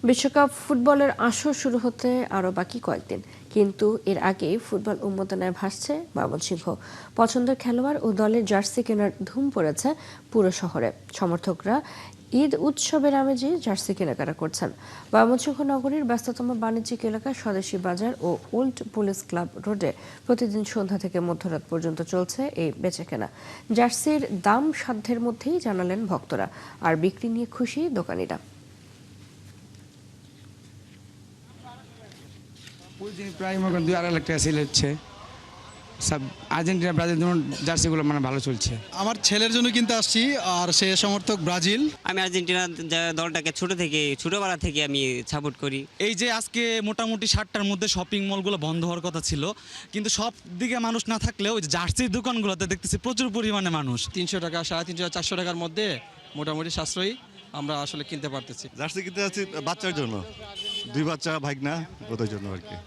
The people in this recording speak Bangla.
বিশ্বকাপ ফুটবলের আসর শুরু হতে আরও বাকি কয়েকদিন, কিন্তু এর আগেই ফুটবল উন্মাদনায় ভাসছে ময়মনসিংহ। পছন্দের খেলোয়াড় ও দলের জার্সি কেনার ধুম পড়েছে পুরো শহরে। সমর্থকরা ঈদ উৎসবের আমেজে জার্সি কেনাকাটা করছেন। ময়মনসিংহ নগরীর ব্যস্ততম বাণিজ্যিক এলাকা স্বদেশী বাজার ও ওল্ড পুলিশ ক্লাব রোডে প্রতিদিন সন্ধ্যা থেকে মধ্যরাত পর্যন্ত চলছে এই বেচাকেনা। জার্সির দাম সাধ্যের মধ্যেই জানালেন ভক্তরা, আর বিক্রি নিয়ে খুশি দোকানিরা। প্রতিদিন প্রায় মনে করেন 2-2.5 লাখ টাকা সেল হচ্ছে। সব আর্জেন্টিনা ব্রাজিল জার্সিগুলো মানে ভালো চলছে। আমার ছেলের জন্য কিনতে আসছি, আর সে সমর্থক ব্রাজিল। আমি আর্জেন্টিনা দলটাকে ছোটবেলা থেকে আমি সাপোর্ট করি। এই যে আজকে মোটামুটি 7টার মধ্যে শপিং মলগুলো বন্ধ হওয়ার কথা ছিল, কিন্তু সব দিকে মানুষ না থাকলেও ওই যে জার্সির দোকানগুলোতে দেখতেছি প্রচুর পরিমাণে মানুষ। 300 টাকা, 350, 400 টাকার মধ্যে মোটামুটি সাশ্রয়ী আমরা আসলে কিনতে পারতেছি। জার্সি কিনতে যাচ্ছি বাচ্চার জন্য, 2 বাচ্চা ভাগনা, ওদের জন্য আর কি।